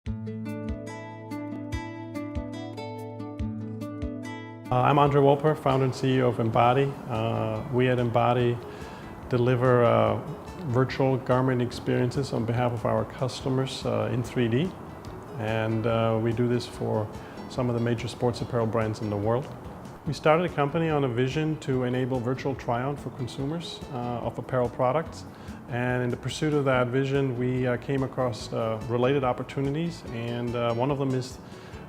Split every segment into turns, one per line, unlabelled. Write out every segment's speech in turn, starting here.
I'm Andre Wolper, founder and CEO of OpenBody. We at OpenBody deliver virtual garment experiences on behalf of our customers in 3D. And we do this for some of the major sports apparel brands in the world. We started a company on a vision to enable virtual try-on for consumers of apparel products. And in the pursuit of that vision, we came across related opportunities, and one of them is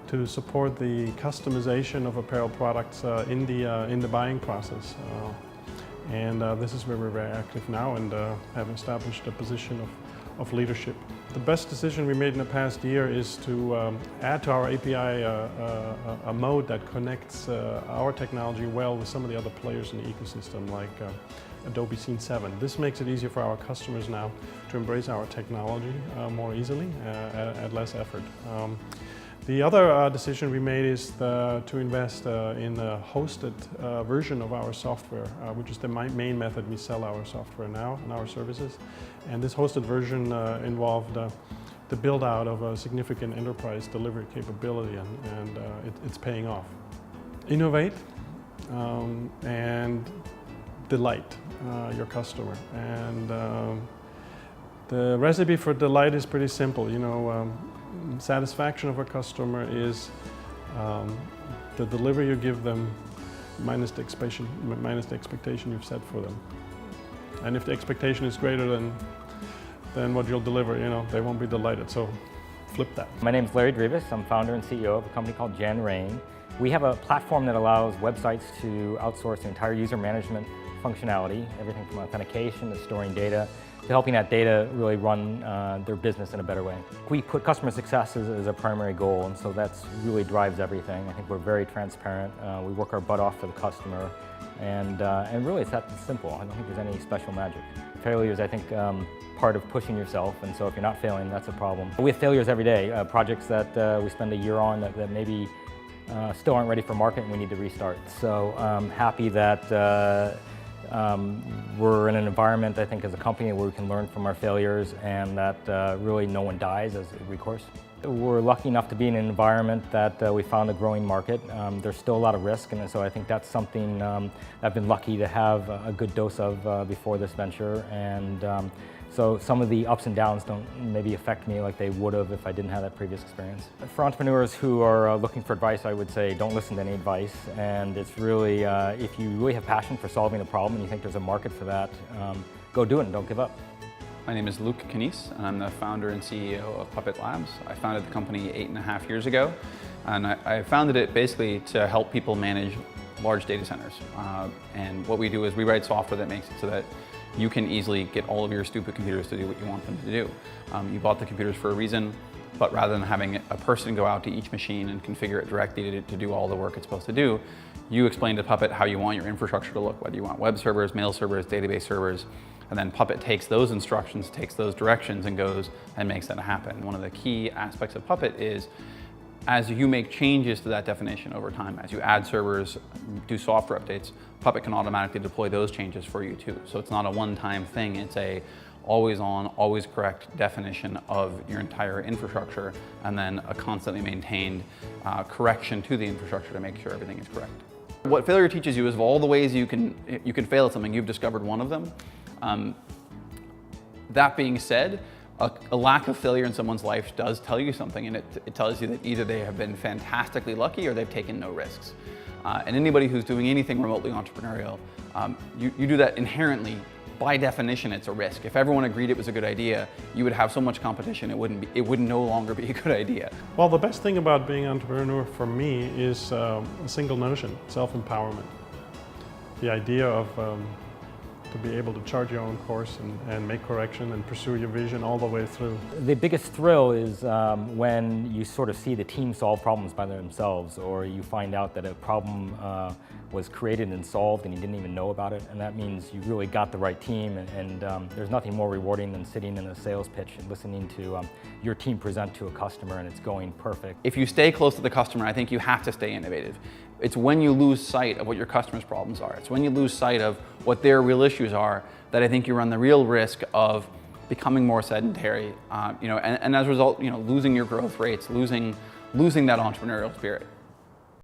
to support the customization of apparel products in the buying process. This is where we're very active now and have established a position of leadership. The best decision we made in the past year is to add to our API a mode that connects our technology well with some of the other players in the ecosystem, like Adobe Scene 7. This makes it easier for our customers now to embrace our technology more easily at less effort. The other decision we made is to invest in a hosted version of our software, which is the main method we sell our software now and our services. And this hosted version involved the build out of a significant enterprise delivery capability, and it's paying off. Innovate and delight your customer. And the recipe for delight is pretty simple. Satisfaction of a customer is the delivery you give them minus the expectation you've set for them. And if the expectation is greater than what you'll deliver, they won't be delighted. So flip that.
My name is Larry Drivas. I'm founder and CEO of a company called Janrain. We have a platform that allows websites to outsource the entire user management functionality, everything from authentication to storing data, to helping that data really run their business in a better way. We put customer success as a primary goal, and so that really drives everything. I think we're very transparent. We work our butt off for the customer, and really it's that simple. I don't think there's any special magic. Failure is, I think, part of pushing yourself, and so if you're not failing, that's a problem. We have failures every day, projects that we spend a year on that maybe still aren't ready for market and we need to restart. So I'm happy that we're in an environment, I think, as a company where we can learn from our failures and that really no one dies as a recourse. We're lucky enough to be in an environment that we found a growing market. There's still a lot of risk, and so I think that's something I've been lucky to have a good dose of before this venture. And so some of the ups and downs don't maybe affect me like they would have if I didn't have that previous experience. For entrepreneurs who are looking for advice, I would say don't listen to any advice. And it's really, if you really have passion for solving a problem and you think there's a market for that, go do it and don't give up.
My name is Luka, and I'm the founder and CEO of Puppet Labs. I founded the company 8.5 years ago, and I founded it basically to help people manage large data centers. And what we do is we write software that makes it so that you can easily get all of your stupid computers to do what you want them to do. You bought the computers for a reason, but rather than having a person go out to each machine and configure it directly to do all the work it's supposed to do, you explain to Puppet how you want your infrastructure to look, whether you want web servers, mail servers, database servers, and then Puppet takes those instructions, takes those directions, and goes and makes that happen. One of the key aspects of Puppet is as you make changes to that definition over time, as you add servers, do software updates, Puppet can automatically deploy those changes for you too. So it's not a one-time thing, it's a always on, always correct definition of your entire infrastructure, and then a constantly maintained correction to the infrastructure to make sure everything is correct. What failure teaches you is of all the ways you can fail at something, you've discovered one of them. That being said, a lack of failure in someone's life does tell you something, and it tells you that either they have been fantastically lucky or they've taken no risks. And anybody who's doing anything remotely entrepreneurial, you do that inherently. By definition, it's a risk. If everyone agreed it was a good idea, you would have so much competition it would no longer be a good idea.
Well, the best thing about being an entrepreneur for me is a single notion: self-empowerment. The idea of to be able to chart your own course and make correction and pursue your vision all the way through.
The biggest thrill is when you sort of see the team solve problems by themselves, or you find out that a problem was created and solved and you didn't even know about it, and that means you really got the right team, and there's nothing more rewarding than sitting in a sales pitch and listening to your team present to a customer and it's going perfect.
If you stay close to the customer, I think you have to stay innovative. It's when you lose sight of what your customer's problems are, it's when you lose sight of what their real issues are, that I think you run the real risk of becoming more sedentary, and as a result, losing your growth rates, losing that entrepreneurial spirit.